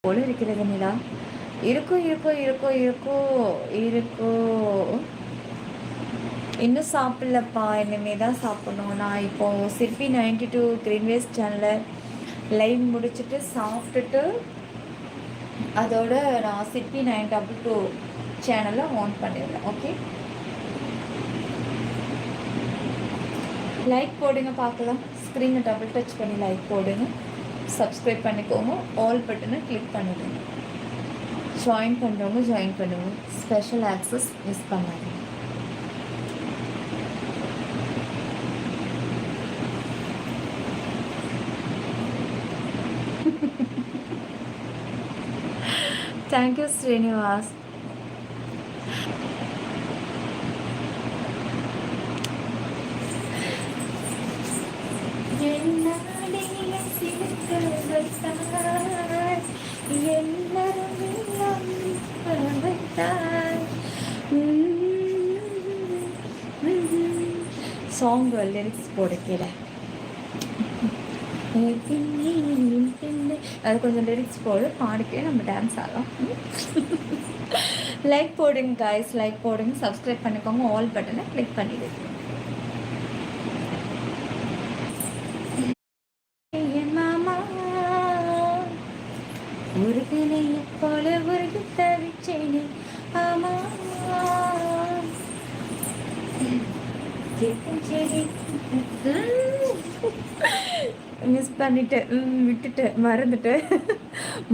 போல இருக்கிறது நிலா. இருக்கும் இருக்கும் இருக்கும் இருக்கும் இருக்கும். இன்னும் சாப்பிடலப்பா, இனிமே தான் சாப்பிடணும். நான் இப்போ சிற்பி 92 கிரீன்வேஸ் சேனலில் லைவ் முடிச்சுட்டு சாப்பிட்டுட்டு அதோட நான் சிற்பி 922 சேனலை ஆன் பண்ணிடுறேன். ஓகே, லைக் போடுங்க பார்க்கலாம். ஸ்க்ரீனை டபுள் டச் பண்ணி லைக் போடுங்க. சப்ஸ்கிரைப் பண்ணிக்கோங்க. ஆல் பட்டனை கிளிக் பண்ணிடுங்க. ஜாயின் பண்ணுறவங்க ஜாயின் பண்ணுவோம். ஸ்பெஷல் ஆக்சஸ் மிஸ் பண்ணாதீங்க. தேங்க்யூ ஸ்ரீனிவாஸ். சாங் லிரிக்ஸ் போட கீழே அது கொஞ்சம் லிரிக்ஸ் போடு, பாடிக்கே நம்ம டான்ஸ் ஆடலாம். லைக் போடுங்க காய்ஸ், லைக் போடுங்க. சப்ஸ்கிரைப் பண்ணிக்கோங்க. ஆல் பட்டனை கிளிக் பண்ணிடுங்க. மாமா ஒரு கிளையை போல ஒரு தவிச்சேனே. ஆமா மிஸ் பண்ணிட்டு விட்டுட்டு மறந்துட்டு.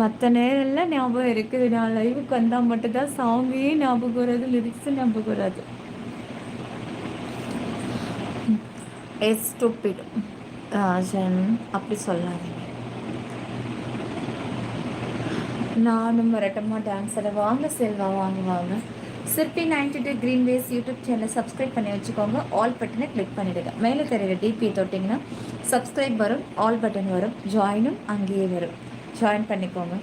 மற்ற நேரம்லாம் ஞாபகம் இருக்குது. நான் லைவுக்கு வந்தால் மட்டும்தான் சாங்கே ஞாபகம் வராது, லிரிக்ஸும் ஞாபகம் வராது. ஸ்டூபிட் ராஜன் அப்படி சொல்லாதீங்க. நானும் வரட்டமா டான்ஸரை. வாங்க செல்வா, வாங்க வாங்க. சிற்பி 92 கிரீன்வேஸ் யூடியூப் சேனலை சப்ஸ்கிரைப் பண்ணி வச்சுக்கோங்க. ஆல் பட்டனை கிளிக் பண்ணிவிடுங்க. மேலே தெரியுற டிபி தொட்டிங்கன்னா சப்ஸ்கிரைப் வரும், ஆல் பட்டன் வரும், ஜாயினும் அங்கேயே வரும். ஜாயின் பண்ணிக்கோங்க.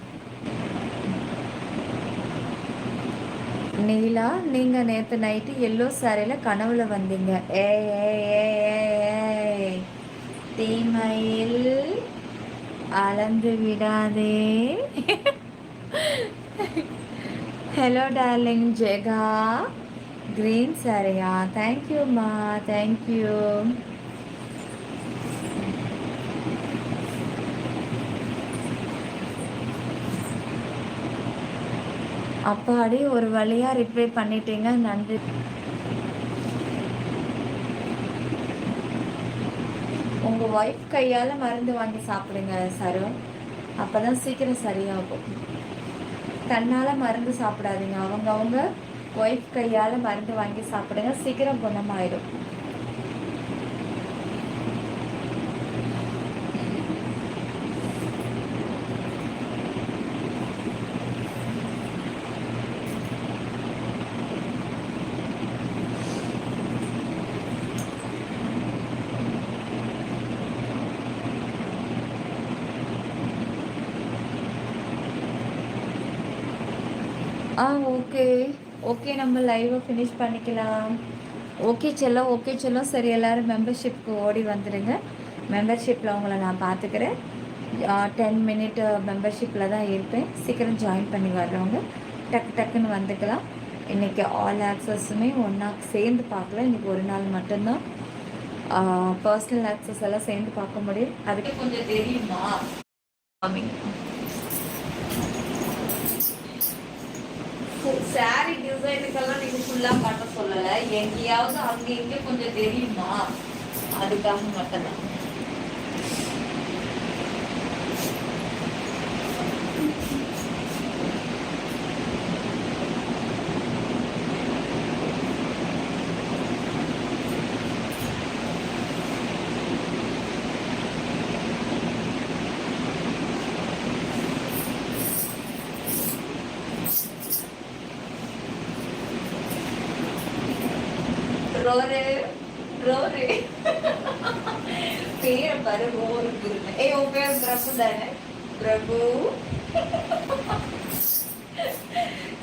நீலா, நீங்கள் நேற்று நைட்டு எல்லோ சாரியில் கனவுல வந்தீங்க. ஏ தீமையில் அளந்து விடாதே. Hello darling Jega. கிரீன் சாரியா? தேங்க்யூம்மா, தேங்க்யூ. அப்பாடி ஒரு வழியாக ரிப்ளை பண்ணிட்டீங்க, நன்றி. உங்கள் ஒய்ஃப் கையால் மருந்து வாங்கி சாப்பிடுங்க சரு, அப்போ தான் சீக்கிரம் சரியாகும். தன்னால் மருந்து சாப்பிடாதீங்க. அவங்க ஒய்ஃப் கையால் மருந்து வாங்கி சாப்பிடுங்க, சீக்கிரம் குணமாயிடும். ஓகே ஓகே, நம்ம லைவை ஃபினிஷ் பண்ணிக்கலாம். ஓகே செல்லம், ஓகே செல்லம். சரி, எல்லோரும் மெம்பர்ஷிப்க்கு ஓடி வந்துடுங்க. மெம்பர்ஷிப்பில் உங்களை நான் பார்த்துக்கிறேன். 10 மினிட் மெம்பர்ஷிப்பில் தான் இருப்பேன். சீக்கிரம் ஜாயின் பண்ணி வர்றவங்க டக்கு டக்குன்னு வந்துக்கலாம். இன்றைக்கி ஆல் ஆக்சஸுமே ஒன்றா சேர்ந்து பார்க்கல. இன்றைக்கி ஒரு நாள் மட்டும்தான் பர்சனல் ஆக்சஸ் எல்லாம் சேர்ந்து பார்க்க முடியும். அதுக்கு கொஞ்சம் தெரியுமா? சாரி டிசைனுக்கெல்லாம் நீங்கள் ஃபுல்லாக பண்ண சொல்லலை. எங்கேயாவது அங்கே இங்கே கொஞ்சம் தெரியுமா, அதுக்காக மட்டும்தான். ரோரு ரோரு பேரை பாரு, ரோரு குருன்னு. உன் பேர் பிரபு தானே? பிரபு.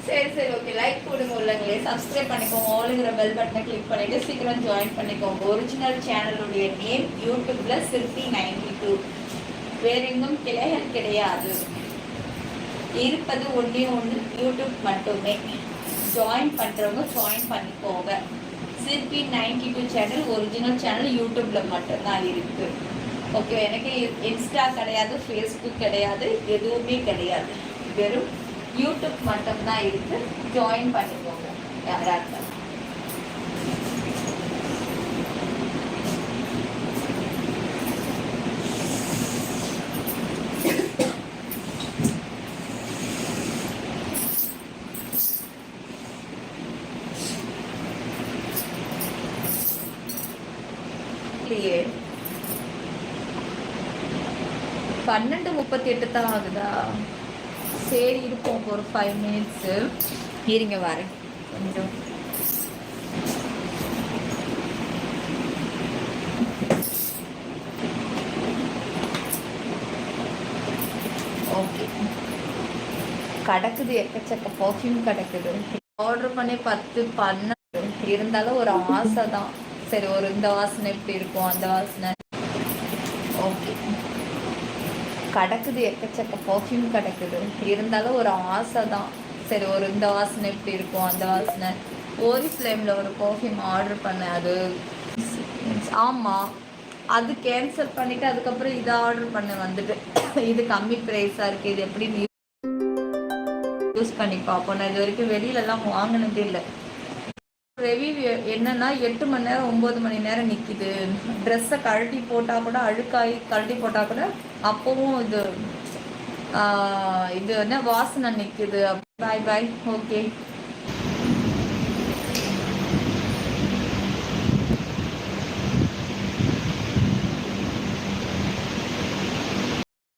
சரி சரி, ஓகே. லைக் போடுங்க உள்ளங்களே, சப்ஸ்கிரைப் பண்ணிக்கோங்க. ஆளுங்கிற பெல் பட்டனை கிளிக் பண்ணிட்டு சீக்கிரம் ஜாயின் பண்ணிக்கோங்க. ஒரிஜினல் சேனலுடைய நேம் யூடியூப்ல சிற்பி 92, வேற எங்கும் கிளைகள் கிடையாது. இருப்பது ஒன்றே ஒன்று, யூடியூப் மட்டுமே. ஜாயின் பண்ணுறவங்க ஜாயின் பண்ணிக்கோங்க. சிற்பி 92 சேனல் ஒரிஜினல் சேனல் யூடியூப்பில் மட்டும்தான் இருக்குது. ஓகே, எனக்கு இன்ஸ்டா கிடையாது, ஃபேஸ்புக் கிடையாது, எதுவுமே கிடையாது. வெறும் யூடியூப் மட்டும்தான் இருக்குது. ஜாயின் பண்ணிக்கோங்க யாராக இருந்தாலும். இல்லையே, 12:38 தான் ஆகுதா? சரி இருப்போம் ஒரு 5 மினிட்ஸு. இருங்க வரேன் கொஞ்சம். ஓகே, கிடக்குது எக்கச்சக்க பர்ஃப்யூம் கிடக்குது. ஆர்டர் பண்ணி 10 12 இருந்தாலும் ஒரு ஆசை தான். சரி, ஒரு இந்த வாசனை எப்படி இருக்கும், அந்த வாசனை. ஓகே, கிடக்குது எக்கச்சக்க பர்ஃப்யூம் கிடக்குது இருந்தாலும் ஒரு ஆசை தான். சரி, ஒரு இந்த வாசனை எப்படி இருக்கும், அந்த வாசனை. ஓரி ஃப்ளேமில் ஒரு பர்ஃப்யூம் ஆர்டர் பண்ணேன். அது ஆமாம், அது கேன்சல் பண்ணிவிட்டு அதுக்கப்புறம் இதை ஆர்டர் பண்ண வந்துட்டு. இது கம்மி ப்ரைஸாக இருக்குது, இது எப்படி யூஸ் பண்ணி பார்ப்போம். நான் இது வரைக்கும் வெளியிலலாம் வாங்கினதே இல்லை. ரிவ்யூ என்னன்னா 8 மணி நேரம் 9 மணி நேரம் நிற்கிது. ட்ரெஸ்ஸை கழட்டி போட்டால் கூட, அழுக்காகி கழட்டி போட்டால் கூட அப்போவும் இது என்ன வாசனை நிற்குது. பாய் பாய். ஓகே.